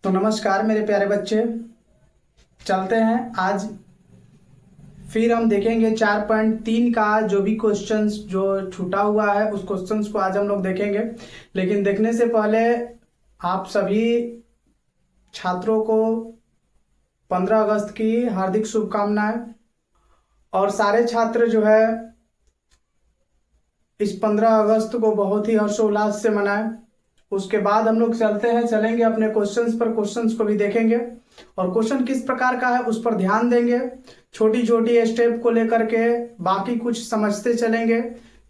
तो नमस्कार मेरे प्यारे बच्चे, चलते हैं। आज फिर हम देखेंगे 4.3 का जो भी क्वेश्चंस जो छूटा हुआ है उस क्वेश्चंस को आज हम लोग देखेंगे। लेकिन देखने से पहले आप सभी छात्रों को 15 अगस्त की हार्दिक शुभकामनाएं। और सारे छात्र जो है इस 15 अगस्त को बहुत ही हर्षोल्लास से मनाएं। उसके बाद हम लोग चलेंगे अपने क्वेश्चंस को भी देखेंगे और क्वेश्चन किस प्रकार का है उस पर ध्यान देंगे। छोटी छोटी स्टेप को लेकर के बाकी कुछ समझते चलेंगे।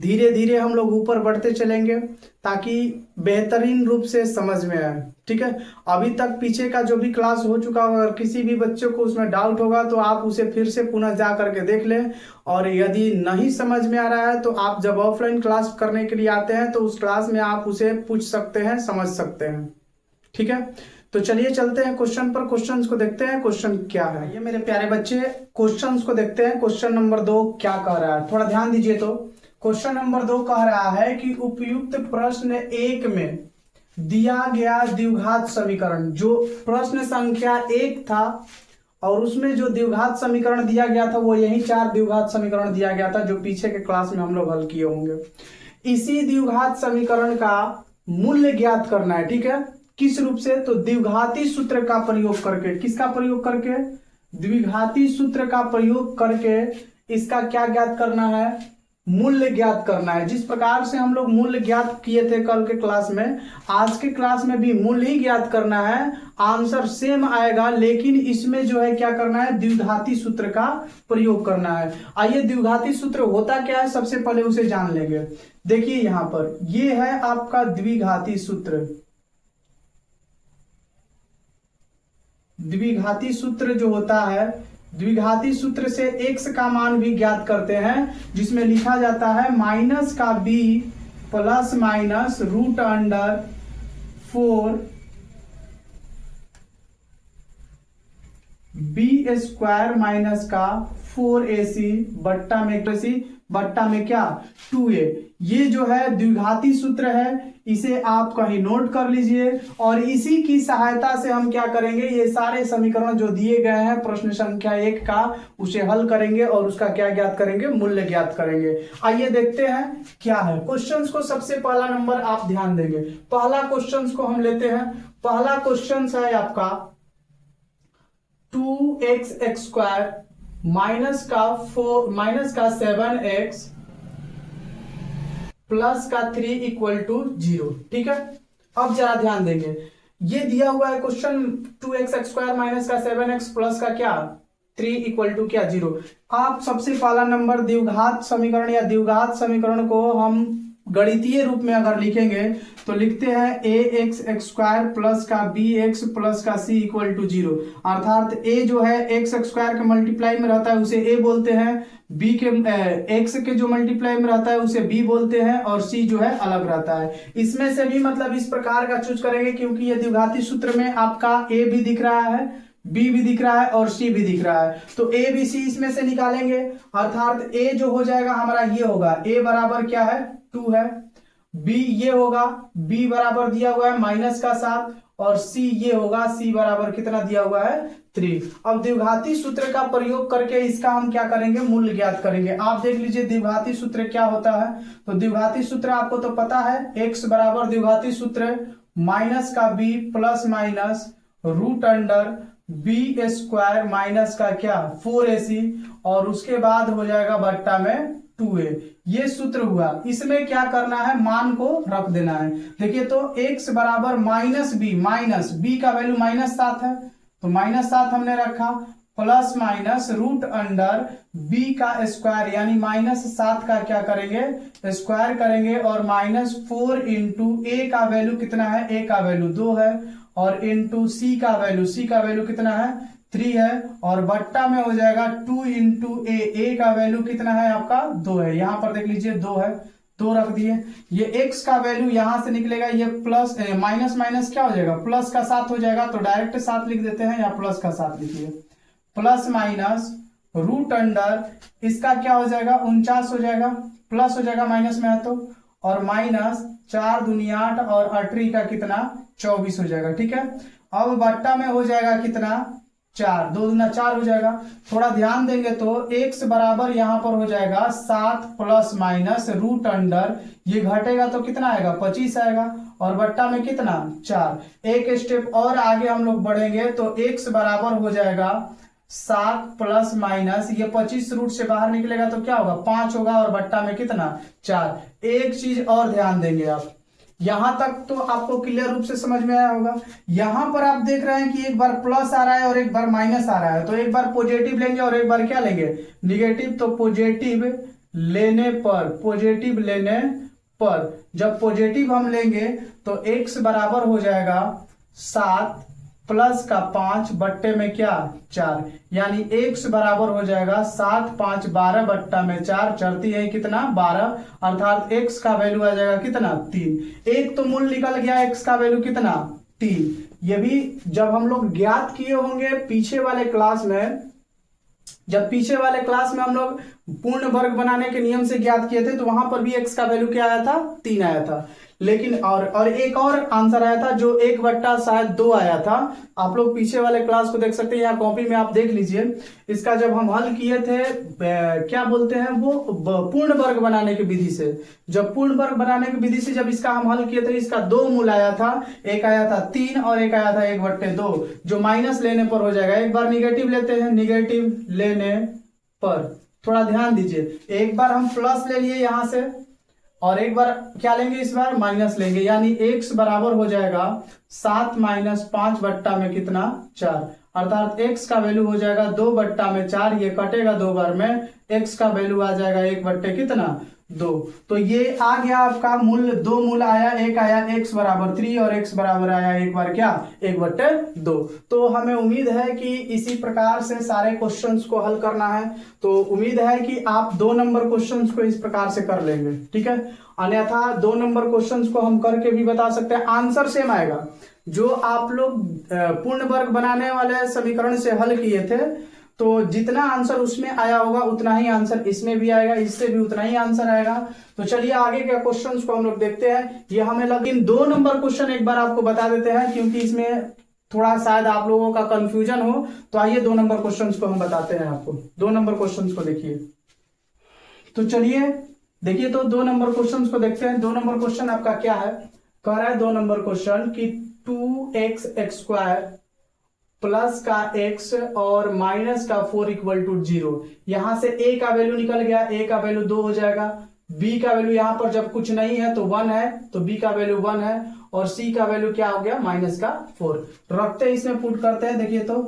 धीरे धीरे हम लोग ऊपर बढ़ते चलेंगे ताकि बेहतरीन रूप से समझ में आए। ठीक है, अभी तक पीछे का जो भी क्लास हो चुका होगा, अगर किसी भी बच्चे को उसमें डाउट होगा तो आप उसे फिर से पुनः जा करके देख लें। और यदि नहीं समझ में आ रहा है तो आप जब ऑफलाइन क्लास करने के लिए आते हैं तो उस क्लास में आप उसे पूछ सकते हैं, समझ सकते हैं। ठीक है, तो चलिए चलते हैं क्वेश्चन पर। क्वेश्चंस को देखते हैं क्वेश्चन क्या है। ये मेरे प्यारे बच्चे क्वेश्चंस को देखते हैं। क्वेश्चन नंबर 2 क्या कह रहा है, थोड़ा ध्यान दीजिए। तो क्वेश्चन नंबर 2 कह रहा है कि उपयुक्त प्रश्न 1 में दिया गया द्विघात समीकरण, जो प्रश्न संख्या 1 था और उसमें जो द्विघात समीकरण दिया गया था वो यही 4 द्विघात समीकरण दिया गया था जो पीछे के क्लास में हम लोग हल किए होंगे। इसी द्विघात समीकरण का मूल्य ज्ञात करना है। ठीक है, किस रूप से? तो द्विघाती सूत्र का प्रयोग करके। किसका प्रयोग करके? द्विघाती सूत्र का प्रयोग करके इसका क्या ज्ञात करना है? मूल्य ज्ञात करना है। जिस प्रकार से हम लोग मूल्य ज्ञात किए थे कल के क्लास में, आज के क्लास में भी मूल्य ही ज्ञात करना है। आंसर सेम आएगा, लेकिन इसमें जो है क्या करना है? द्विघाती सूत्र का प्रयोग करना है। आइए, द्विघाती सूत्र होता क्या है सबसे पहले उसे जान लेंगे। देखिए यहां पर ये है आपका द्विघाती सूत्र। द्विघाती सूत्र जो होता है, द्विघाती सूत्र से x का मान भी ज्ञात करते हैं, जिसमें लिखा जाता है माइनस का b plus minus root under 4 b square minus का 4ac बट्टा में क्या? 2a। ये जो है द्विघाती सूत्र है, इसे आप कहीं नोट कर लीजिए। और इसी की सहायता से हम क्या करेंगे, ये सारे समीकरण जो दिए गए हैं प्रश्न संख्या 1 का, उसे हल करेंगे और उसका क्या ज्ञात करेंगे? मूल्य ज्ञात करेंगे। आइए देखते हैं क्या है। क्वेश्चंस को सबसे पहला नंबर आप ध्यान देंगे। पहला क्वेश्चंस को हम लेते हैं। पहला क्वेश्चन है आपका 2x स्क्वायर माइनस का 7x प्लस का 3 इक्वल टू 0। ठीक है, अब जरा ध्यान देंगे। ये दिया हुआ है क्वेश्चन 2x स्क्वायर माइनस का 7x प्लस का क्या 3 इक्वल टू क्या 0। आप सबसे पहला नंबर द्विघात समीकरण या द्विघात समीकरण को हम गणितीय रूप में अगर लिखेंगे तो लिखते हैं ax स्क्वायर प्लस का bx प्लस का c इक्वल टू 0। अर्थात a जो है x स्क्वायर के मल्टीप्लाई में रहता है उसे a बोलते हैं, b के x के जो मल्टीप्लाई में रहता है उसे b बोलते हैं, और c जो है अलग रहता है। इसमें से भी मतलब इस प्रकार का चूज करेंगे क्योंकि ये द्विघाती सूत्र में आपका a भी दिख रहा है, b भी दिख रहा है और c भी दिख रहा है। तो a b c इसमें से निकालेंगे, अर्थात a जो हो जाएगा हमारा ये होगा a बराबर क्या है? 2 है। b ये होगा, b बराबर दिया हुआ है माइनस का 7, और c ये होगा, c बराबर कितना दिया हुआ है? 3। अब द्विघाती सूत्र का प्रयोग करके इसका हम क्या करेंगे? मूल्य ज्ञात करेंगे। आप देख लीजिए द्विघाती सूत्र क्या होता है। तो द्विघाती सूत्र आपको तो पता है, x बराबर द्विघाती सूत्र माइनस का b plus minus root under b square minus का क्या 4ac, और उसके बाद हो जाएगा बट्टा में 2a। ये सूत्र हुआ। इसमें क्या करना है? मान को रख देना है। देखिए तो x बराबर माइनस b का वैल्यू -7 है तो -7 हमने रखा, plus minus root under b का स्क्वायर यानी -7 का क्या करेंगे? स्क्वायर करेंगे, और -4 इंटू a का वैल्यू कितना है? a का वैल्यू 2 है, और इंटू c का वैल्यू कितना है? 3 है, और बट्टा में हो जाएगा 2 इंटू a का वैल्यू कितना है आपका? 2 है। यहां पर देख लीजिए 2 है, 2 रख दिए। ये x का वैल्यू यहां से निकलेगा, ये प्लस माइनस माइनस क्या हो जाएगा? प्लस का 7 हो जाएगा, तो डायरेक्ट 7 लिख देते हैं या प्लस का 7 लिखिए। प्लस माइनस रूट अंडर इसका क्या हो जाएगा? 49 हो जाएगा, प्लस हो जाएगा माइनस में है तो, और माइनस 4 दूनी 8 और 8 का कितना 24 हो जाएगा। ठीक है, अब बट्टा में हो जाएगा कितना 4, 2 दूना 4 हो जाएगा। थोड़ा ध्यान देंगे तो x बराबर यहाँ पर हो जाएगा 7 प्लस माइनस रूट अंडर, ये घटेगा तो कितना आएगा 25 आएगा, और बट्टा में कितना 4। एक स्टेप और आगे हम लोग बढ़ेंगे तो x बराबर हो जाएगा 7 प्लस माइनस, ये 25 रूट से बाहर निकलेगा तो क्या होगा 5 होगा, और बट्टा में कितना 4। एक चीज और ध्यान देंगे आप, यहां तक तो आपको क्लियर रूप से समझ में आया होगा। यहां पर आप देख रहे हैं कि एक बार प्लस आ रहा है और एक बार माइनस आ रहा है, तो एक बार पॉजिटिव लेंगे और एक बार क्या लेंगे निगेटिव। तो पॉजिटिव लेने पर जब पॉजिटिव हम लेंगे तो x बराबर हो जाएगा 7 प्लस का 5 बट्टे में क्या 4, यानी x बराबर हो जाएगा 7 5 12 बट्टा में 4, चढ़ती है कितना 12, अर्थात x का वैल्यू आ जाएगा कितना 3। एक तो मूल निकल गया, x का वैल्यू कितना 3। ये भी जब हम लोग ज्ञात किए होंगे पीछे वाले क्लास में, जब पीछे वाले क्लास में हम लोग पूर्ण वर्ग बनाने के नियम से ज्ञात किए थे तो वहां पर भी x का वैल्यू क्या आया था 3 आया था। लेकिन और एक और आंसर आया था जो 1 बट्टा शायद 2 आया था। आप लोग पीछे वाले क्लास को देख सकते हैं, यहाँ कॉपी में आप देख लीजिए। इसका जब हम हल किए थे क्या बोलते हैं वो पूर्ण वर्ग बनाने की विधि से, जब पूर्ण वर्ग बनाने की विधि से जब इसका हम हल किए थे, इसका 2 मूल आया था, एक आया था 3 और एक आया था 1/2, जो माइनस लेने पर हो जाएगा। एक बार निगेटिव लेते हैं, निगेटिव लेने पर थोड़ा ध्यान दीजिए, एक बार हम प्लस ले लिए यहां से और एक बार क्या लेंगे, इस बार माइनस लेंगे, यानी x बराबर हो जाएगा 7 माइनस 5 बट्टा में कितना 4, अर्थात x का वैल्यू हो जाएगा 2 बट्टा में 4, ये कटेगा 2 बार में, x का वैल्यू आ जाएगा 1 बट्टे कितना 2। तो ये आ गया आपका मूल, 2 मूल आया, एक आया x बराबर 3 और x बराबर आया एक बार क्या 1/2। तो हमें उम्मीद है कि इसी प्रकार से सारे क्वेश्चंस को हल करना है, तो उम्मीद है कि आप 2 नंबर क्वेश्चंस को इस प्रकार से कर लेंगे, ठीक है। अन्यथा 2 नंबर क्वेश्चंस को हम करके भी बता सकते हैं, आंसर सेम आएगा। जो आप लोग पूर्ण वर्ग बनाने वाले समीकरण से हल किए थे, तो जितना आंसर उसमें आया होगा उतना ही आंसर इसमें भी आएगा, इससे भी उतना ही आंसर आएगा। तो चलिए आगे के क्वेश्चंस को हम लोग देखते हैं। ये हमें लेकिन 2 नंबर क्वेश्चन एक बार आपको बता देते हैं, क्योंकि इसमें थोड़ा शायद आप लोगों का कंफ्यूजन हो। तो आइए 2 नंबर क्वेश्चंस को हम बताते हैं आपको। 2 नंबर क्वेश्चंस को देखिए, तो चलिए देखिए, तो 2 नंबर क्वेश्चंस को देखते हैं। 2 नंबर क्वेश्चन आपका क्या है, कह रहा है 2 नंबर क्वेश्चन कि 2x² प्लस का x और माइनस का 4 = 0। यहां से a का वैल्यू निकल गया, a का वैल्यू 2 हो जाएगा, b का वैल्यू यहां पर जब कुछ नहीं है तो 1 है, तो b का वैल्यू 1 है, और c का वैल्यू क्या हो गया -4 रखते हैं, इसमें पुट करते हैं। देखिए तो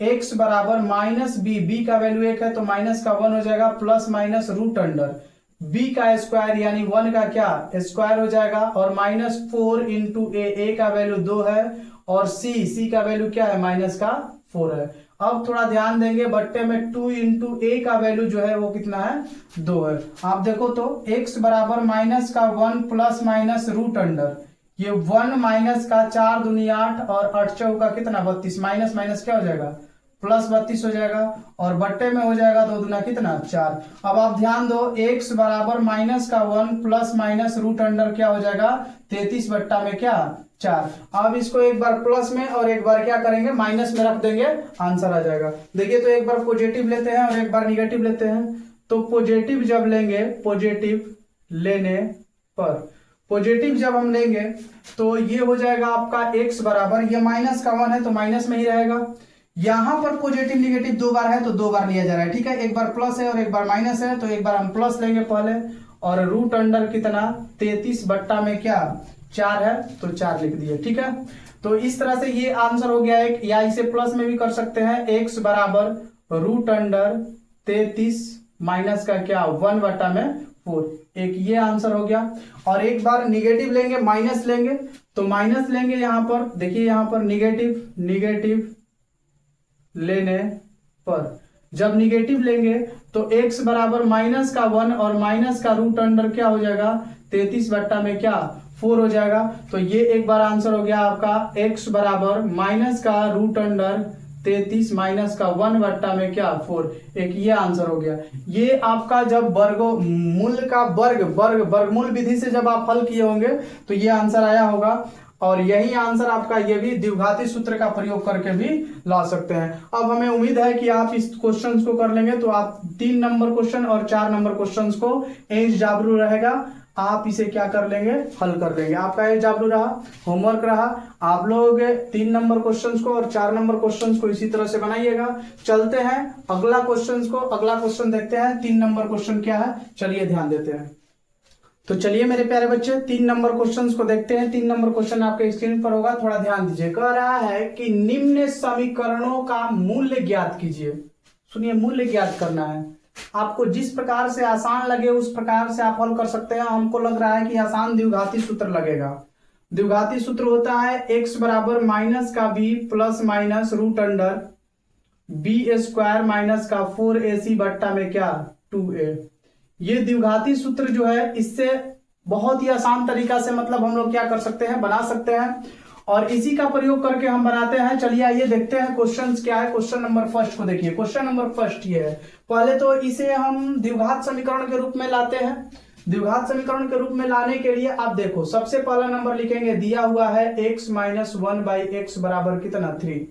x बराबर -b का वैल्यू 1 है तो माइनस का 1 हो जाएगा, plus minus root under b का स्क्वायर यानी 1 का क्या स्क्वायर हो जाएगा, और -4 इंटू a का वैल्यू 2 है, और c का वैल्यू क्या है -4 है। अब थोड़ा ध्यान देंगे, बट्टे में 2 इंटू a का वैल्यू जो है वो कितना है 2 है। आप देखो तो x बराबर -1 प्लस माइनस रूट अंडर, ये 1 माइनस का 4 दूनी 8 और 8 चौका कितना 32, माइनस माइनस क्या हो जाएगा प्लस 32 हो जाएगा, और बट्टे में हो जाएगा 2 दूना कितना 4। अब आप ध्यान दो, x बराबर -1 प्लस माइनस रूट अंडर क्या हो जाएगा 33 बट्टा में क्या 4। अब इसको एक बार प्लस में और एक बार क्या करेंगे माइनस में रख देंगे, आंसर आ जाएगा। देखिए तो एक बार पॉजिटिव लेते हैं और एक बार निगेटिव लेते हैं। तो पॉजिटिव जब लेंगे, पॉजिटिव लेने पर, पॉजिटिव जब हम लेंगे तो ये हो जाएगा आपका x बराबर, ये -1 है तो माइनस में ही रहेगा। यहां पर पॉजिटिव निगेटिव 2 बार है तो 2 बार लिया जा रहा है, ठीक है। एक बार प्लस है और एक बार माइनस है, तो एक बार हम प्लस लेंगे पहले, और रूट अंडर कितना 33 बट्टा में क्या 4 है तो 4 लिख दिए, ठीक है। तो इस तरह से ये आंसर हो गया एक, या इसे प्लस में भी कर सकते हैं, x बराबर रूट अंडर 33 माइनस का क्या 1 बट्टा में 4, एक ये आंसर हो गया। और एक बार निगेटिव लेंगे, माइनस लेंगे, तो माइनस लेंगे यहां पर, देखिए यहां पर निगेटिव लेने पर जब निगेटिव लेंगे तो x बराबर -1 और माइनस का रूट अंडर क्या हो जाएगा 33 बट्टा में क्या 4 हो जाएगा। तो ये एक बार आंसर हो गया आपका, x बराबर माइनस का रूट अंडर 33 माइनस का 1 बट्टा में क्या 4, एक ये आंसर हो गया। ये आपका जब वर्गमूल का वर्गमूल विधि से जब आप हल किए होंगे तो ये आंसर आया होगा। और यही आंसर आपका ये भी द्विघाती सूत्र का प्रयोग करके भी ला सकते हैं। अब हमें उम्मीद है कि आप इस क्वेश्चन को कर लेंगे, तो आप 3 नंबर क्वेश्चन और 4 नंबर क्वेश्चन को एज जाबरू रहेगा, आप इसे क्या कर लेंगे, हल कर लेंगे। आपका एज जाबरू रहा, होमवर्क रहा, आप लोग 3 नंबर क्वेश्चन को और 4 नंबर क्वेश्चन को इसी तरह से बनाइएगा। चलते हैं अगला क्वेश्चन को, अगला क्वेश्चन देखते हैं 3 नंबर क्वेश्चन क्या है, चलिए ध्यान देते हैं। तो चलिए मेरे प्यारे बच्चे 3 नंबर क्वेश्चंस को देखते हैं। 3 नंबर क्वेश्चन आपके स्क्रीन पर होगा, थोड़ा ध्यान दीजिए। कह रहा है कि निम्न समीकरणों का मूल्य ज्ञात कीजिए। सुनिए, मूल्य ज्ञात करना है। आपको जिस प्रकार से आसान लगे उस प्रकार से आप हल कर सकते हैं। हमको लग रहा है कि आसान द्विघाती सूत्र लगेगा। द्विघाती सूत्र होता है x बराबर माइनस का b plus minus root under b square minus का 4ac बट्टा में क्या 2a। ये द्विघाती सूत्र जो है, इससे बहुत ही आसान तरीका से मतलब हम लोग क्या कर सकते हैं, बना सकते हैं, और इसी का प्रयोग करके हम बनाते हैं। चलिए आइए देखते हैं क्वेश्चन क्या है। क्वेश्चन नंबर फर्स्ट को देखिए। क्वेश्चन नंबर फर्स्ट ये है, पहले तो इसे हम द्विघात समीकरण के रूप में लाते हैं। द्विघात समीकरण के रूप में लाने के लिए आप देखो, सबसे पहला नंबर लिखेंगे, दिया हुआ है x माइनस 1/x बराबर कितना 3।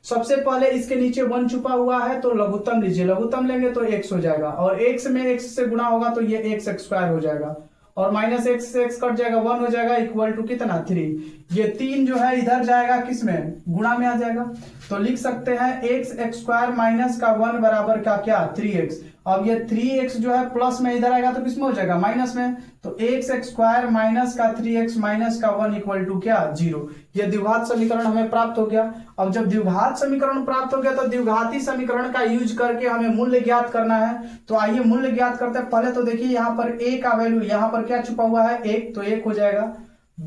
सबसे पहले इसके नीचे 1 छुपा हुआ है, तो लघुत्तम लीजिए। लघुत्तम लेंगे तो x हो जाएगा, और x में x से गुणा होगा तो ये x स्क्वायर हो जाएगा, और माइनस x से x कट जाएगा, 1 हो जाएगा, इक्वल टू कितना 3। ये 3 जो है इधर जाएगा, किस में, गुणा में आ जाएगा। तो लिख सकते हैं x स्क्वायर माइनस का 1 बराबर का क्या 3x। अब ये 3x जो है प्लस में इधर आएगा तो किस में हो जाएगा, माइनस में। तो x स्क्वायर माइनस का 3x माइनस का 1 इक्वल टू क्या 0। ये द्विघात समीकरण हमें प्राप्त हो गया। अब जब द्विघात समीकरण प्राप्त हो गया तो द्विघाती समीकरण का यूज करके हमें मूल्य ज्ञात करना है। तो आइए मूल्य ज्ञात करते हैं। पहले तो देखिए यहाँ पर a का वैल्यू, यहाँ पर क्या छुपा हुआ है 1, तो 1 हो जाएगा।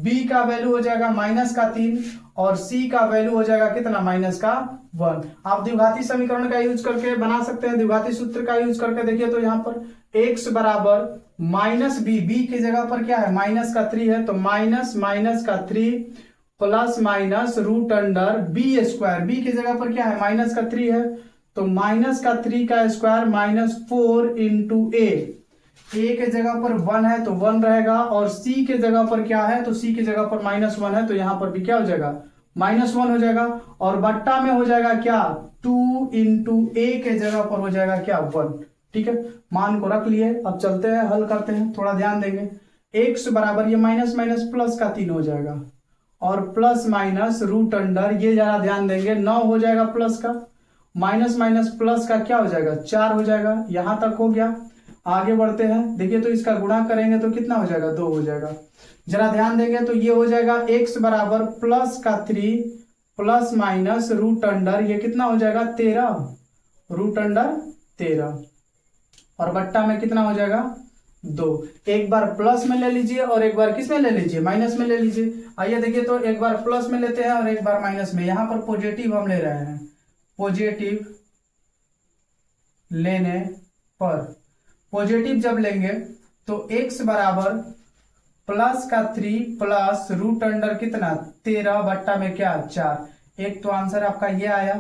b का वैल्यू हो जाएगा माइनस का 3, और c का वैल्यू हो जाएगा कितना माइनस का 1। आप द्विघाती समीकरण का यूज करके बना सकते हैं, द्विघाती सूत्र का यूज करके। देखिए तो यहाँ पर x बराबर माइनस b की जगह पर क्या है माइनस का 3 है, तो माइनस माइनस का 3 plus minus root under b square, b की जगह पर क्या है माइनस का 3 है, तो माइनस का 3 का स्क्वायर माइनस 4 इंटू a के जगह पर 1 है तो 1 रहेगा, और c के जगह पर क्या है, तो c की जगह पर माइनस 1 है, तो यहां पर भी क्या हो जाएगा माइनस 1 हो जाएगा, और बट्टा में हो जाएगा क्या 2 इंटू a के जगह पर हो जाएगा क्या 1। ठीक है, मान को रख लिए। अब चलते हैं हल करते हैं, थोड़ा ध्यान देंगे। x बराबर ये माइनस माइनस प्लस का 3 हो जाएगा, और प्लस माइनस रूट अंडर, ये जरा ध्यान देंगे 9 हो जाएगा प्लस का, माइनस माइनस प्लस का क्या हो जाएगा 4 हो जाएगा। यहां तक हो गया। आगे बढ़ते हैं, देखिए तो इसका गुणा करेंगे तो कितना हो जाएगा 2 हो जाएगा। जरा ध्यान देंगे तो ये हो जाएगा x बराबर प्लस का 3 प्लस माइनस रूट अंडर, ये कितना हो जाएगा 13, रूट अंडर 13, और बट्टा में कितना हो जाएगा 2। एक बार प्लस में ले लीजिए और एक बार किस में ले लीजिए, माइनस में ले लीजिए। आइए देखिए तो एक बार प्लस में लेते हैं और एक बार माइनस में। यहां पर पॉजिटिव हम ले रहे हैं, पॉजिटिव लेने पर, पॉजिटिव जब लेंगे तो x बराबर प्लस का 3 प्लस रूट अंडर कितना 13 बट्टा में क्या 4। एक तो आंसर आपका ये आया।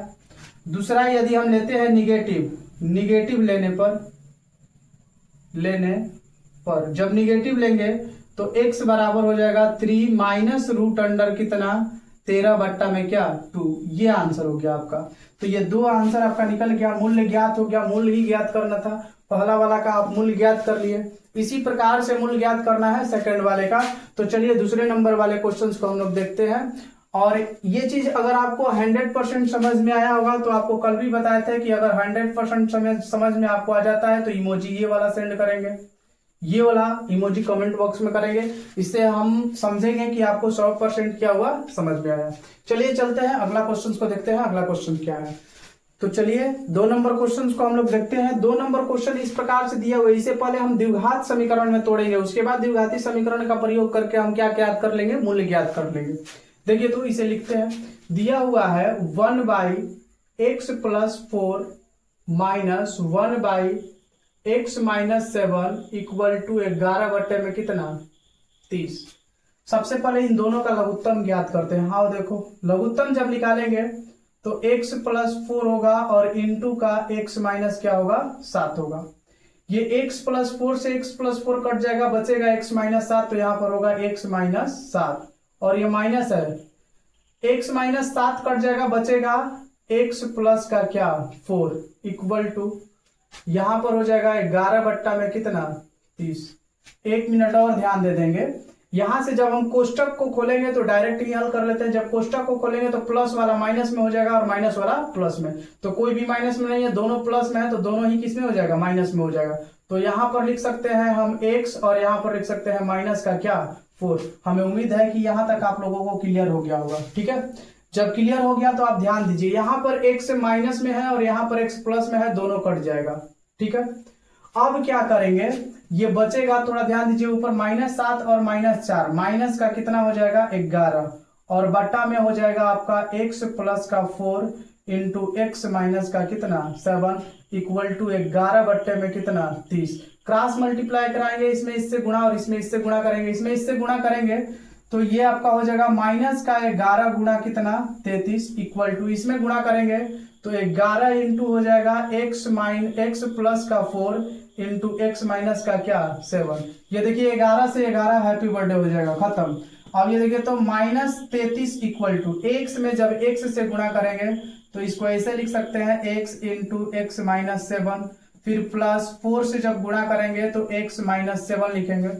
दूसरा यदि हम लेते हैं निगेटिव, निगेटिव लेने पर जब निगेटिव लेंगे तो x बराबर हो जाएगा 3 माइनस रूट अंडर कितना 13 बट्टा में क्या 2। ये आंसर हो गया आपका। तो ये 2 आंसर आपका निकल गया। मूल्य ज्ञात हो गया, मूल्य ही ज्ञात करना था। पहला वाला का आप मूल्य ज्ञात कर लिए, इसी प्रकार से मूल्य ज्ञात करना है सेकंड वाले का। तो चलिए दूसरे नंबर वाले क्वेश्चंस को हम लोग देखते हैं। और ये चीज अगर आपको 100% समझ में आया होगा तो आपको कल भी बताए थे कि अगर 100% समझ में आपको आ जाता है तो इमोजी ये वाला सेंड करेंगे, ये वाला इमोजी कमेंट बॉक्स में करेंगे। इससे हम समझेंगे कि आपको 100% क्या हुआ समझ में आया। चलिए चलते हैं अगला क्वेश्चन को देखते हैं। अगला क्वेश्चन क्या है, तो चलिए 2 नंबर क्वेश्चन को हम लोग देखते हैं। 2 नंबर क्वेश्चन इस प्रकार से दिया हुआ है। इससे पहले हम द्विघात समीकरण में तोड़ेंगे, उसके बाद द्विघाती समीकरण का प्रयोग करके हम क्या ज्ञात कर लेंगे, मूल्य ज्ञात कर लेंगे। देखिए तो इसे लिखते हैं, दिया हुआ है 1/x + 4 minus 1/x - 7 equal to 11 बट्टे में कितना 30। सबसे पहले इन दोनों का लघुत्तम ज्ञात करते हैं। हाँ देखो, लघुत्तम जब निकालेंगे तो x + 4 होगा और इंटू का x माइनस क्या होगा 7 होगा। ये x + 4 से x + 4 कट जाएगा, बचेगा x - 7, तो यहां पर होगा x - 7 और ये माइनस है, x माइनस 7 कट जाएगा, बचेगा x प्लस का क्या 4 इक्वल टू यहां पर हो जाएगा 11 बट्टा में कितना 30। 1 मिनट और ध्यान दे देंगे। यहां से जब हम कोष्टक को खोलेंगे तो डायरेक्ट ही हल कर लेते हैं। जब कोष्टक को खोलेंगे तो प्लस वाला माइनस में हो जाएगा और माइनस वाला प्लस में, तो कोई भी माइनस में नहीं है, दोनों प्लस में है, तो दोनों ही किस में हो जाएगा माइनस में हो जाएगा। तो यहां पर लिख सकते हैं हम x और यहां पर लिख सकते हैं माइनस का क्या 4। हमें उम्मीद है कि यहां तक आप लोगों को क्लियर हो गया होगा। ठीक है, जब क्लियर हो गया तो आप ध्यान दीजिए, यहां पर x माइनस में है और यहां पर x प्लस में है, दोनों कट जाएगा। ठीक है, अब क्या करेंगे, ये बचेगा, थोड़ा ध्यान दीजिए, ऊपर -7 और -4, माइनस का कितना हो जाएगा 11 और बट्टा में हो जाएगा आपका x प्लस का 4 इंटू x माइनस का कितना 7 इक्वल टू 11 बट्टे में कितना 30। क्रॉस मल्टीप्लाई कराएंगे, इसमें इससे गुणा और इसमें इससे गुणा करेंगे, इसमें इससे गुणा करेंगे तो ये आपका हो जाएगा माइनस का 11 गुणा कितना 33 इक्वल टू इसमें गुणा करेंगे तो 11 इंटू हो जाएगा x प्लस का 4 इंटू x माइनस का क्या 7। ये देखिए 11 से 11 हैप्पी बर्थडे हो जाएगा, खत्म। अब ये देखिए तो -33 इक्वल टू x में जब x से गुणा करेंगे तो इसको ऐसे लिख सकते हैं x इंटू x माइनस 7, फिर प्लस 4 से जब गुणा करेंगे तो x माइनस 7 लिखेंगे।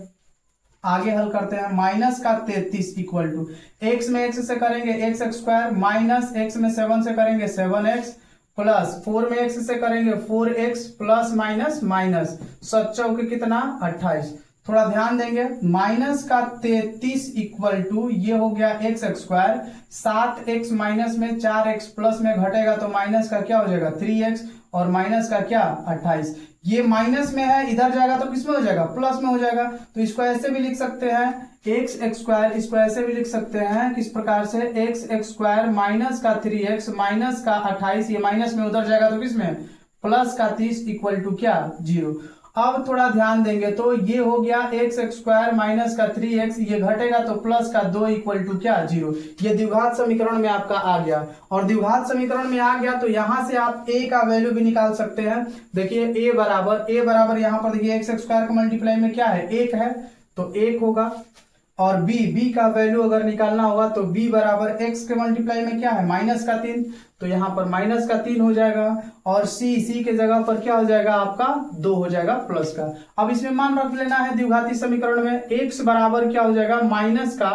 आगे हल करते हैं, माइनस का 33 इक्वल टू x में x से करेंगे x स्क्वायर माइनस x में 7 से करेंगे 7x प्लस 4 में x से करेंगे 4x प्लस माइनस माइनस 7 चौके कितना 28। थोड़ा ध्यान देंगे, माइनस का 33 इक्वल टू ये हो गया x स्क्वायर, 7x माइनस में 4x प्लस में घटेगा तो माइनस का क्या हो जाएगा 3x और माइनस का क्या 28। ये माइनस में है, इधर जाएगा तो किस में हो जाएगा प्लस में हो जाएगा, तो इसको ऐसे भी लिख सकते हैं x स्क्वायर, इसको ऐसे भी लिख सकते हैं किस प्रकार से x स्क्वायर माइनस का 3x माइनस का 28, ये माइनस में उधर जाएगा तो किस में प्लस का 30 इक्वल टू क्या 0। अब थोड़ा ध्यान देंगे तो ये हो गया x स्क्वायर माइनस का 3x, ये घटेगा तो प्लस का 2 इक्वल टू क्या 0। ये द्विघात समीकरण में आपका आ गया, और द्विघात समीकरण में आ गया तो यहां से आप a का वैल्यू भी निकाल सकते हैं। देखिए a बराबर यहां पर देखिए x स्क्वायर का मल्टीप्लाई में क्या है 1 है तो 1 होगा, और b का वैल्यू अगर निकालना होगा तो b बराबर x के मल्टीप्लाई में क्या है माइनस का 3, तो यहां पर माइनस का 3 हो जाएगा, और c के जगह पर क्या हो जाएगा आपका 2 हो जाएगा प्लस का। अब इसमें मान रख लेना है द्विघाती समीकरण में x बराबर क्या हो जाएगा माइनस का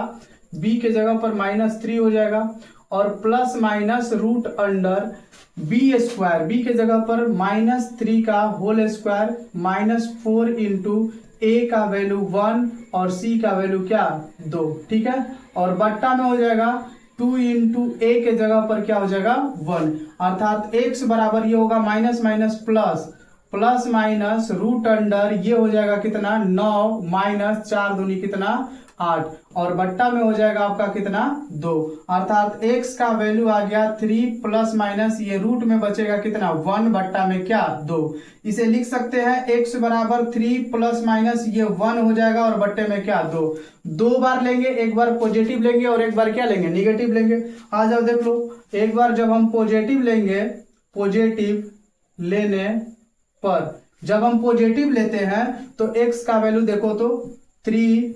b के जगह पर -3 हो जाएगा, और plus minus root under b square, b के जगह पर -3 का होल स्क्वायर -4 इंटू a का वैल्यू 1 और c का वैल्यू क्या 2। ठीक है, और बट्टा में हो जाएगा 2 इंटू a के जगह पर क्या हो जाएगा 1, अर्थात x बराबर ये होगा minus minus plus, plus minus root under ये हो जाएगा कितना 9 माइनस 4 दूनी कितना 8, और बट्टा में हो जाएगा आपका कितना 2, अर्थात x का वैल्यू आ गया 3 प्लस माइनस ये रूट में बचेगा कितना 1 बट्टा में क्या 2। इसे लिख सकते हैं x बराबर 3 प्लस माइनस ये 1 हो जाएगा और बट्टे में क्या 2। 2 बार लेंगे, एक बार पॉजिटिव लेंगे और एक बार क्या लेंगे निगेटिव लेंगे। आ जाओ देख लो, एक बार जब हम पॉजिटिव लेंगे, पॉजिटिव लेने पर जब हम पॉजिटिव लेते हैं तो x का वैल्यू देखो तो 3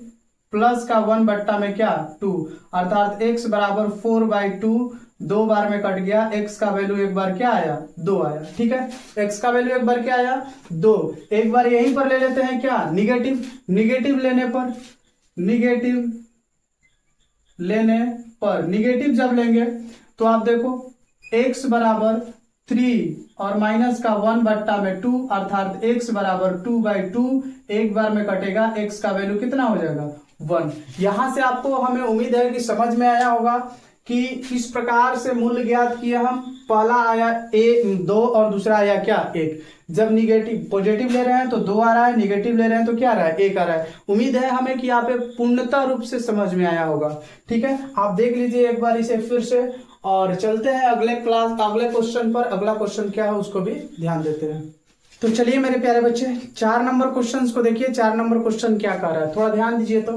प्लस का 1 बट्टा में क्या 2, अर्थात x बराबर 4/2, 2 बार में कट गया, x का वैल्यू एक बार क्या आया 2 आया। ठीक है, x का वैल्यू एक बार क्या आया 2। एक बार यहीं पर ले लेते हैं क्या निगेटिव, निगेटिव लेने पर निगेटिव जब लेंगे तो आप देखो x बराबर 3 और माइनस का 1 बट्टा में 2, अर्थात x बराबर 2/2, एक बार में कटेगा, x का वैल्यू कितना हो जाएगा 1। यहां से आपको हमें उम्मीद है कि समझ में आया होगा कि किस प्रकार से मूल्य ज्ञात किया हम। पहला आया 2 और दूसरा आया क्या 1। जब निगेटिव पॉजिटिव ले रहे हैं तो 2 आ रहा है, निगेटिव ले रहे हैं तो क्या आ रहा है 1 आ रहा है। उम्मीद है हमें कि यहाँ पे पूर्णतः रूप से समझ में आया होगा। ठीक है, आप देख लीजिए एक बार इसे फिर से, और चलते हैं अगले क्वेश्चन पर। अगला क्वेश्चन क्या है उसको भी ध्यान देते हैं। तो चलिए मेरे प्यारे बच्चे 4 नंबर क्वेश्चन को देखिए। 4 नंबर क्वेश्चन क्या कह रहा है, थोड़ा ध्यान दीजिए। तो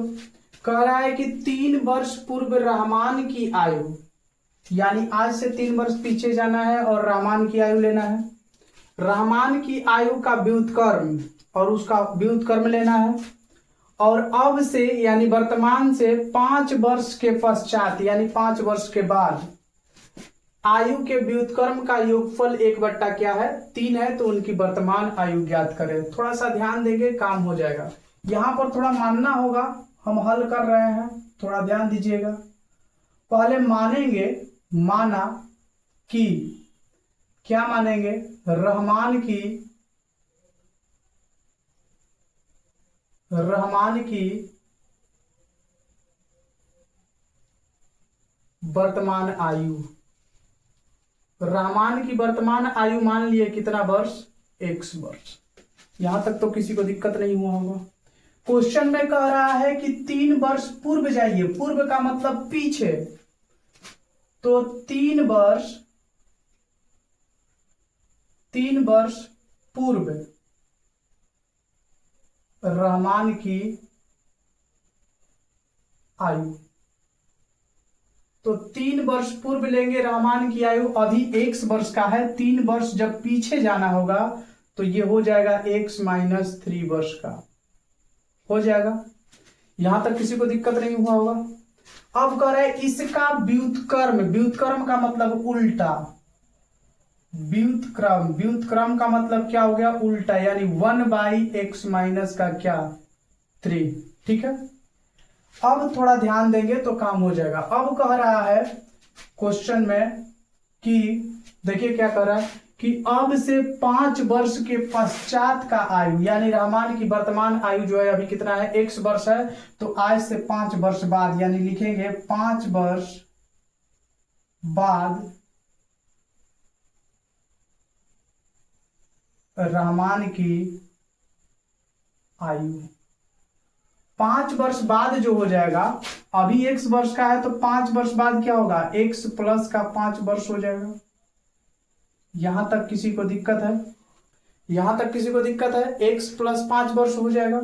कह रहा है कि 3 वर्ष पूर्व रहमान की आयु, यानी आज से 3 वर्ष पीछे जाना है और रहमान की आयु लेना है। रहमान की आयु का व्युत्क्रम और उसका व्युत्क्रम लेना है, और अब से यानी वर्तमान से 5 वर्ष के पश्चात यानी 5 वर्ष के बाद आयु के व्युत्क्रम का योगफल 1/, क्या है 3 है, तो उनकी वर्तमान आयु ज्ञात करें। थोड़ा सा ध्यान देंगे, काम हो जाएगा। यहां पर थोड़ा मानना होगा, हम हल कर रहे हैं, थोड़ा ध्यान दीजिएगा। पहले मानेंगे, माना कि, क्या मानेंगे, रहमान की वर्तमान आयु, रहमान की वर्तमान आयु मान लिए कितना वर्ष, 1 वर्ष। यहां तक तो किसी को दिक्कत नहीं हुआ होगा। क्वेश्चन में कह रहा है कि 3 वर्ष पूर्व जाइए, पूर्व का मतलब पीछे, तो 3 वर्ष पूर्व रहमान की आयु, तो 3 वर्ष पूर्व लेंगे रहमान की आयु, अभी 1 वर्ष का है, 3 वर्ष जब पीछे जाना होगा तो ये हो जाएगा x - 3 वर्ष का हो जाएगा। यहां तक किसी को दिक्कत नहीं हुआ होगा। अब कह रहे हैं इसका व्युत्क्रम, व्युत्क्रम का मतलब उल्टा, व्युत्क्रम का मतलब क्या हो गया, उल्टा, यानी 1/x माइनस का क्या 3, ठीक है। अब थोड़ा ध्यान देंगे तो काम हो जाएगा। अब कह रहा है क्वेश्चन में कि, देखिए क्या कह रहा है कि अब से 5 वर्ष के पश्चात का आयु, यानी रहमान की वर्तमान आयु जो है अभी कितना है, 1 वर्ष है, तो आज से 5 वर्ष बाद, यानी लिखेंगे 5 वर्ष बाद रहमान की आयु। 5 वर्ष बाद जो हो जाएगा, अभी 1 वर्ष का है, तो 5 वर्ष बाद क्या होगा, x प्लस का 5 वर्ष हो जाएगा। यहां तक किसी को दिक्कत है, यहां तक किसी को दिक्कत है, x प्लस 5 वर्ष हो जाएगा।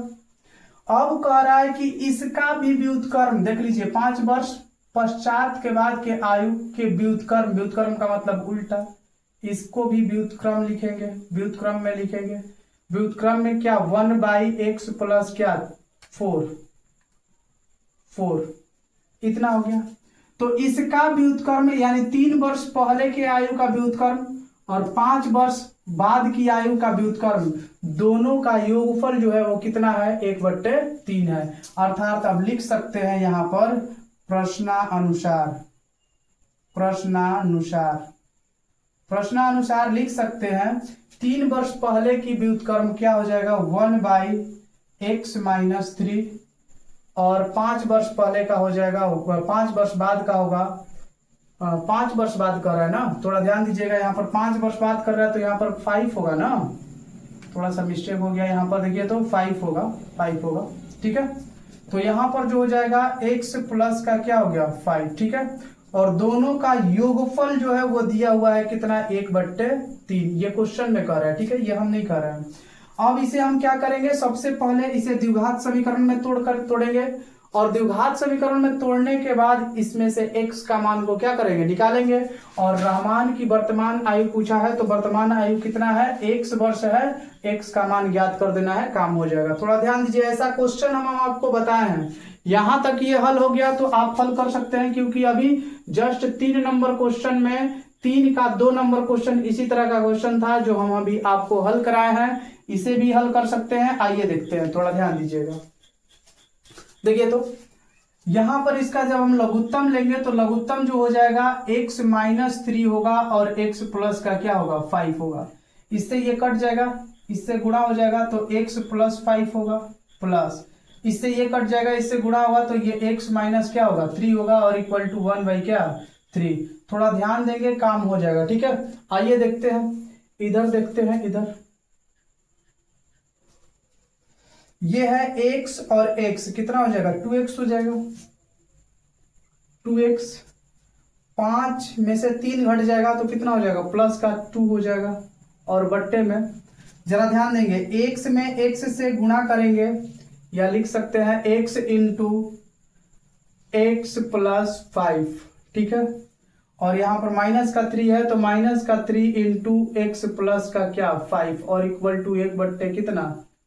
अब कह रहा है कि इसका भी व्युत्क्रम, देख लीजिए 5 वर्ष पश्चात के बाद के आयु के व्युत्क्रम, व्युत्क्रम का मतलब उल्टा, इसको भी व्युत्क्रम लिखेंगे, व्युत्क्रम में लिखेंगे, व्युत्क्रम में क्या 1/x प्लस क्या 4 इतना हो गया। तो इसका व्युत्क्रम यानी 3 वर्ष पहले के आयु का व्युत्क्रम और 5 वर्ष बाद की आयु का व्युत्क्रम, दोनों का योगफल जो है वो कितना है, 1/3 है। अर्थात अब लिख सकते हैं यहां पर प्रश्नानुसार लिख सकते हैं 3 वर्ष पहले की व्युत्क्रम क्या हो जाएगा, 1/x माइनस 3, और 5 वर्ष पहले का हो जाएगा, 5 वर्ष बाद का होगा, 5 वर्ष बाद कर रहा है ना, थोड़ा ध्यान दीजिएगा, यहाँ पर 5 वर्ष बाद कर रहा है तो यहाँ पर 5 होगा ना, थोड़ा सा मिस्टेक हो गया यहाँ पर, देखिए तो 5 होगा, ठीक है। तो यहाँ पर जो हो जाएगा x प्लस का क्या हो गया 5, ठीक है, और दोनों का योगफल जो है वो दिया हुआ है कितना, 1/3, ये क्वेश्चन में कर रहा है, ठीक है, ये हम नहीं कर रहे हैं। अब इसे हम क्या करेंगे, सबसे पहले इसे द्विघात समीकरण में तोड़ेंगे, और द्विघात समीकरण में तोड़ने के बाद इसमें से x का मान को क्या करेंगे, निकालेंगे, और रहमान की वर्तमान आयु पूछा है, तो वर्तमान आयु कितना है, 1 वर्ष है, x का मान ज्ञात कर देना है, काम हो जाएगा। थोड़ा ध्यान दीजिए, ऐसा क्वेश्चन हम आपको बताए हैं, यहां तक ये हल हो गया तो आप हल कर सकते हैं, क्योंकि अभी जस्ट 3 नंबर क्वेश्चन में 3 का 2 नंबर क्वेश्चन इसी तरह का क्वेश्चन था जो हम अभी आपको हल कराए हैं, इसे भी हल कर सकते हैं। आइए देखते हैं, थोड़ा ध्यान दीजिएगा। देखिए तो यहां पर इसका जब हम लघुत्तम लेंगे तो लघुत्तम जो हो जाएगा x - 3 होगा और x प्लस का क्या होगा 5 होगा, इससे ये कट जाएगा, इससे गुणा हो जाएगा तो x प्लस 5 होगा, प्लस इससे ये कट जाएगा, इससे गुणा होगा तो ये x माइनस क्या होगा 3 होगा, और इक्वल टू 1/3। थोड़ा ध्यान देंगे, काम हो जाएगा, ठीक है। आइए देखते हैं, इधर देखते हैं, इधर ये है x और x, कितना हो जाएगा 2x हो जाएगा, 2x, 5 में से 3 घट जाएगा तो कितना हो जाएगा, प्लस का 2 हो जाएगा, और बट्टे में जरा ध्यान देंगे, x में x से गुणा करेंगे, या लिख सकते हैं x इंटू x प्लस 5, ठीक है, और यहां पर माइनस का 3 है तो माइनस का 3 इंटू x प्लस का क्या 5, और इक्वल टू 1/3 कितना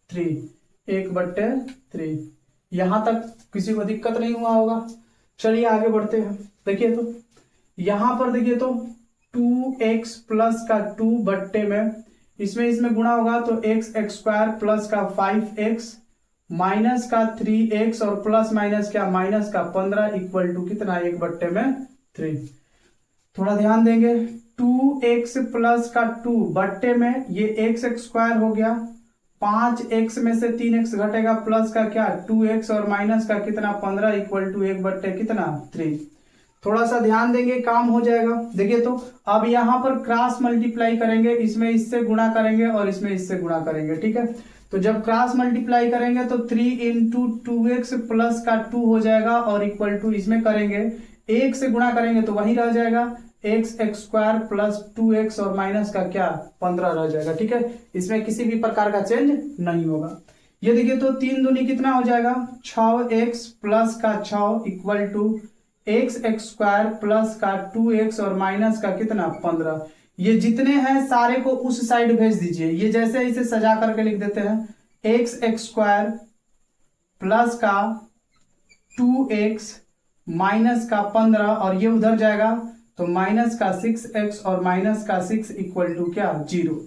3, 1/3, यहां तक किसी को दिक्कत नहीं हुआ होगा। चलिए आगे बढ़ते हैं। देखिए तो यहां पर देखिए तो 2x प्लस का 2 बट्टे में इसमें गुणा होगा तो x² प्लस का 5x माइनस का 3x और प्लस माइनस क्या माइनस का 15 इक्वल टू कितना 1 बट्टे में 3। थोड़ा ध्यान देंगे 2x प्लस का 2 बट्टे में ये x² हो गया, 5x में से 3x घटेगा प्लस का क्या 2x और माइनस का कितना 15 इक्वल टू 1 बट्टे कितना 3। थोड़ा सा ध्यान देंगे काम हो जाएगा। देखिए तो अब यहां पर क्रॉस मल्टीप्लाई करेंगे, इसमें इससे गुणा करेंगे और इसमें इससे गुणा करेंगे, ठीक है। तो जब क्रॉस मल्टीप्लाई करेंगे तो 3 इंटू 2x प्लस का 2 हो जाएगा और इक्वल टू इसमें करेंगे 1 से गुणा करेंगे तो वही रह जाएगा x² प्लस 2x और माइनस का क्या 15 रह जाएगा, ठीक है। इसमें किसी भी प्रकार का चेंज नहीं होगा। ये देखिए तो 3 दूनी कितना हो जाएगा 6x प्लस का 6 इक्वल टू x² प्लस का 2x और माइनस का कितना 15। ये जितने हैं सारे को उस साइड भेज दीजिए। ये जैसे इसे सजा करके लिख देते हैं x² प्लस का 2x माइनस का 15 और ये उधर जाएगा तो माइनस का 6x और माइनस का 6 इक्वल टू क्या 0।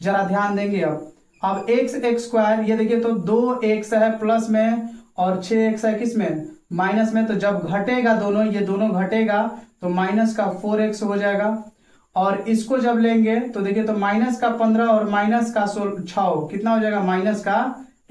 जरा ध्यान देंगे अब x² ये देखिए तो 2x है प्लस में और 6x है किसमें माइनस में। तो जब घटेगा दोनों ये दोनों घटेगा तो माइनस का 4x हो जाएगा और इसको जब लेंगे तो देखिए तो माइनस का 15 और माइनस का 6 कितना हो जाएगा माइनस का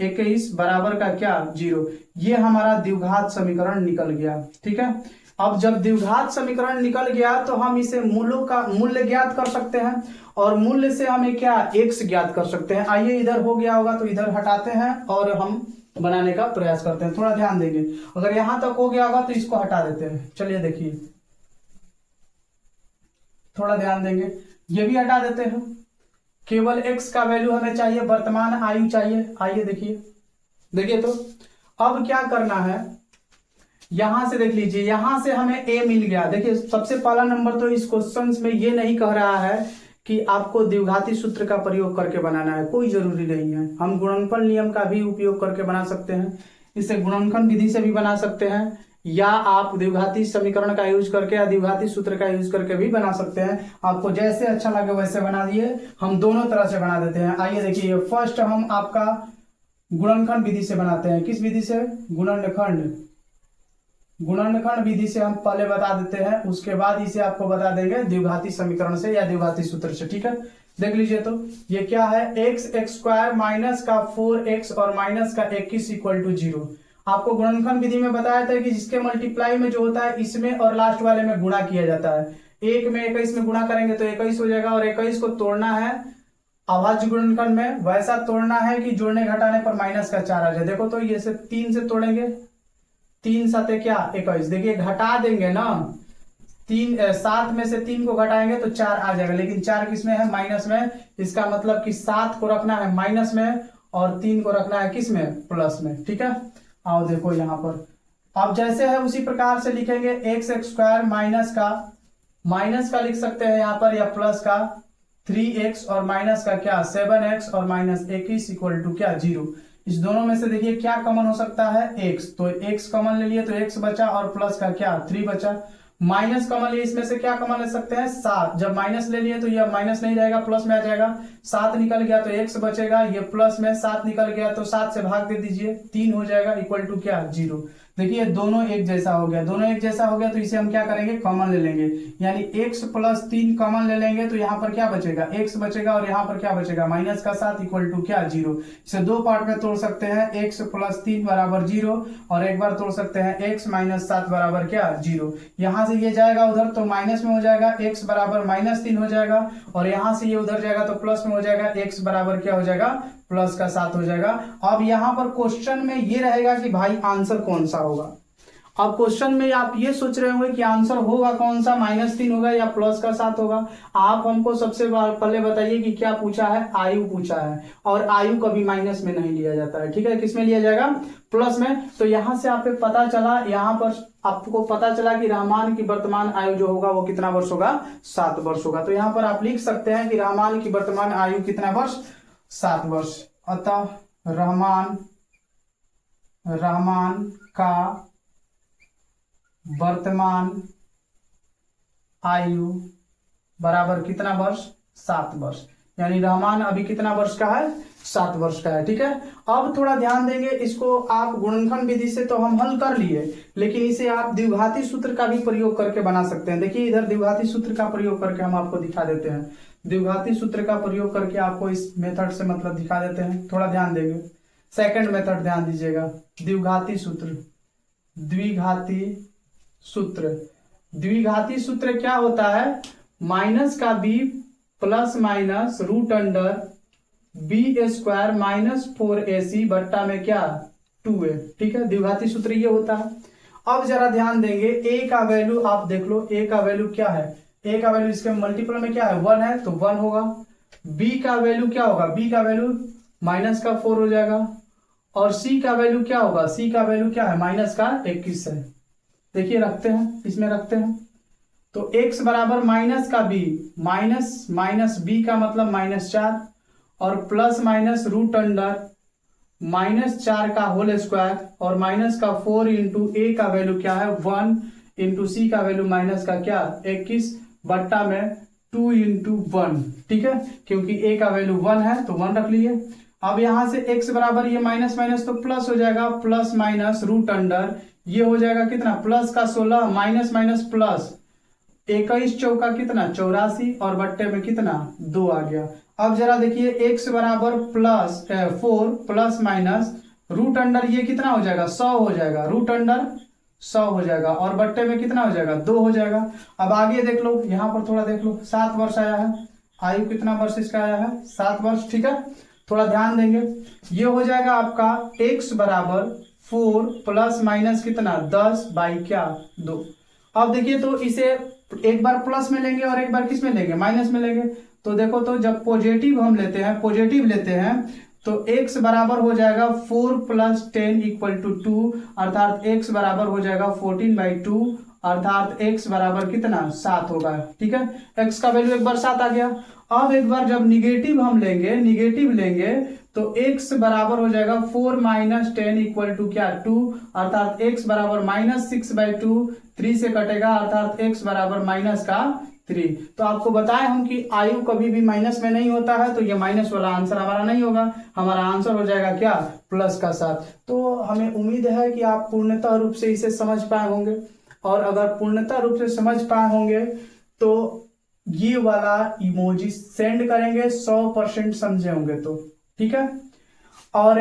21 बराबर का क्या 0। ये हमारा द्विघात समीकरण निकल गया, ठीक है। अब जब द्विघात समीकरण निकल गया तो हम इसे मूलों का मूल्य ज्ञात कर सकते हैं और मूल्य से हमें क्या x ज्ञात कर सकते हैं। आइए इधर हो गया होगा तो इधर हटाते हैं और हम बनाने का प्रयास करते हैं। थोड़ा ध्यान देंगे, अगर यहां तक हो गया होगा तो इसको हटा देते हैं। चलिए देखिए थोड़ा ध्यान देंगे, ये भी हटा देते हैं। केवल x का वैल्यू हमें चाहिए, वर्तमान आयु चाहिए। आइए देखिए तो अब क्या करना है, यहां से देख लीजिए, यहां से हमें a मिल गया। देखिए सबसे पहला नंबर तो इस क्वेश्चन में ये नहीं कह रहा है कि आपको द्विघाती सूत्र का प्रयोग करके बनाना है, कोई जरूरी नहीं है। हम गुणनफल नियम का भी उपयोग करके बना सकते हैं, इसे गुणनखंड विधि से भी बना सकते हैं, या आप द्विघाती समीकरण का यूज करके या द्विघाती सूत्र का यूज करके भी बना सकते हैं। आपको जैसे अच्छा लगे वैसे बना दिए, हम दोनों तरह से बना देते हैं। आइए देखिए फर्स्ट हम आपका गुणनखंड विधि से बनाते हैं। किस विधि से गुणनखंड विधि से हम पहले बता देते हैं, उसके बाद इसे आपको बता देंगे द्विघाती समीकरण से या द्विघाती सूत्र से, ठीक है। देख लीजिए तो ये क्या है x² माइनस का 4x और माइनस का 21 इक्वल टू 0। आपको गुणनखंड विधि में बताया था कि जिसके मल्टीप्लाई में जो होता है इसमें और लास्ट वाले में गुणा किया जाता है। 1 में 21 में गुणा करेंगे तो 21 हो जाएगा और 21 को तोड़ना है अभाज्य गुणनखंड में, वैसा तोड़ना है कि जोड़ने घटाने पर माइनस का 4 आ जाए। देखो तो ये से 3 से तोड़ेंगे, 3 7 क्या 21। देखिए घटा देंगे ना, 7 में से 3 को घटाएंगे तो 4 आ जाएगा, लेकिन 4 किस में है माइनस में। इसका मतलब कि 7 को रखना है माइनस में और 3 को रखना है किस में प्लस में, ठीक है। आओ देखो यहाँ पर अब जैसे है उसी प्रकार से लिखेंगे x² माइनस का लिख सकते हैं यहाँ पर, या प्लस का 3x और माइनस का क्या 7x और माइनस 21 इक्वल टू क्या 0। इस दोनों में से देखिए क्या कॉमन हो सकता है x, तो x कॉमन ले लिए तो x बचा और प्लस का क्या 3 बचा। माइनस कॉमन लिए, इसमें से क्या कॉमन ले सकते हैं 7। जब माइनस ले लिए तो यह माइनस नहीं रहेगा प्लस में आ जाएगा, 7 निकल गया तो x बचेगा, ये प्लस में 7 निकल गया तो 7 से भाग दे दीजिए 3 हो जाएगा इक्वल टू क्या 0। देखिए दोनों एक जैसा हो गया, दोनों एक जैसा हो गया तो इसे हम क्या करेंगे कॉमन ले लेंगे, यानी x प्लस 3 कॉमन ले लेंगे तो यहाँ पर क्या बचेगा x बचेगा और यहाँ पर क्या बचेगा माइनस का 7 इक्वल टू क्या 0। इसे दो पार्ट में तोड़ सकते हैं, x प्लस 3 बराबर 0 और एक बार तोड़ सकते हैं x माइनस 7 बराबर क्या 0। यहाँ से ये जाएगा उधर तो माइनस में हो जाएगा, x बराबर -3 हो जाएगा और यहाँ से ये उधर जाएगा तो प्लस में हो जाएगा, x बराबर क्या हो जाएगा प्लस का 7 हो जाएगा। अब यहाँ पर क्वेश्चन में ये रहेगा कि भाई आंसर कौन सा होगा। अब क्वेश्चन में आप ये सोच रहे होंगे कि आंसर होगा कौन सा, -3 होगा या प्लस का 7 होगा। आप हमको सबसे पहले बताइए कि क्या पूछा है, आयु पूछा है, और आयु कभी माइनस में नहीं लिया जाता है, ठीक है। किस में लिया जाएगा प्लस में। तो यहाँ से आपको पता चला, यहाँ पर आपको पता चला कि रहमान की वर्तमान आयु जो होगा वो कितना वर्ष होगा 7 वर्ष होगा। तो यहाँ पर आप लिख सकते हैं कि रहमान की वर्तमान आयु कितना वर्ष 7 वर्ष। अतः रहमान रहमान का वर्तमान आयु बराबर कितना वर्ष? 7 वर्ष। यानी रहमान अभी कितना वर्ष का है? 7 वर्ष का है। ठीक है, अब थोड़ा ध्यान देंगे, इसको आप गुणनखंड विधि से तो हम हल कर लिए, लेकिन इसे आप द्विघाती सूत्र का भी प्रयोग करके बना सकते हैं। देखिए इधर द्विघाती सूत्र का प्रयोग करके हम आपको दिखा देते हैं। द्विघाती सूत्र का प्रयोग करके आपको इस मेथड से मतलब दिखा देते हैं। थोड़ा ध्यान देंगे, सेकंड मेथड ध्यान दीजिएगा। द्विघाती सूत्र, द्विघाती सूत्र, द्विघाती सूत्र क्या होता है? माइनस का B plus minus root under B square minus 4ac बट्टा में क्या? 2a। ठीक है, द्विघाती सूत्र ये होता है। अब जरा ध्यान देंगे, a का वैल्यू आप देख लो, a का वैल्यू क्या है? a का वैल्यू इसके मल्टीपल में क्या है? 1 है, तो 1 होगा। b का वैल्यू क्या होगा? b का वैल्यू माइनस का 4 हो जाएगा। और c का वैल्यू क्या होगा? c का वैल्यू क्या है? माइनस का 21 है। देखिए रखते हैं, इसमें रखते हैं, तो x बराबर माइनस का b, माइनस माइनस b का मतलब -4 और प्लस माइनस रूट अंडर -4 का होल स्क्वायर और माइनस का 4 इंटू ए का वैल्यू क्या है? 1 इंटू सी का वैल्यू माइनस का क्या? 21 बट्टा में 2 इंटू 1। ठीक है, क्योंकि ए का वैल्यू 1 है तो 1 रख लिए। अब यहां से x बराबर ये माइनस माइनस तो प्लस हो जाएगा, प्लस माइनस रूट अंडर ये हो जाएगा कितना? प्लस का 16 माइनस माइनस प्लस 21 चौका कितना? 84 और बट्टे में कितना? 2 आ गया। अब जरा देखिए x बराबर plus 4 plus minus root under ये कितना हो जाएगा? 100 हो जाएगा, रूट अंडर 100 हो जाएगा और बट्टे में कितना हो जाएगा? 2 हो जाएगा। अब आगे देख लो, यहां पर थोड़ा देख लो, 7 वर्ष आया है, आयु कितना वर्ष इसका आया है? 7 वर्ष। ठीक है, थोड़ा ध्यान देंगे, ये हो जाएगा आपका x बराबर 4 प्लस माइनस कितना? 10 बाई क्या? 2। अब देखिए तो इसे एक बार प्लस में लेंगे और एक बार किस में लेंगे? माइनस में लेंगे। तो देखो तो जब पॉजिटिव हम लेते हैं, पॉजिटिव लेते हैं तो x बराबर हो जाएगा 4 प्लस 10 इक्वल टू 2, अर्थात x बराबर हो जाएगा 14/2, अर्थात x बराबर कितना? 7 होगा। ठीक है, x का वैल्यू एक बार 7 आ गया। अब एक बार जब निगेटिव हम लेंगे, निगेटिव लेंगे तो x बराबर हो जाएगा 4 माइनस 10 इक्वल टू क्या? 2, अर्थात x बराबर -6/2, 3 से कटेगा अर्थात x बराबर माइनस का 3। तो आपको बताएं हम कि आयु कभी भी माइनस में नहीं होता है, तो ये माइनस वाला आंसर हमारा नहीं होगा, हमारा आंसर हो जाएगा क्या? प्लस का 7। तो हमें उम्मीद है कि आप पूर्णतः रूप से इसे समझ पाए होंगे, और अगर पूर्णतः रूप से समझ पाए होंगे तो ये वाला इमोजी सेंड करेंगे 100% समझे होंगे तो। ठीक है, और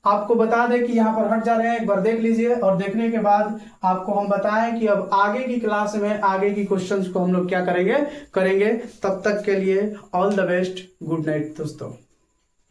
आपको बता दें कि यहाँ पर हट जा रहे हैं, एक बार देख लीजिए, और देखने के बाद आपको हम बताएं कि अब आगे की क्लास में आगे की क्वेश्चंस को हम लोग क्या करेंगे। तब तक के लिए all the best, good night दोस्तों।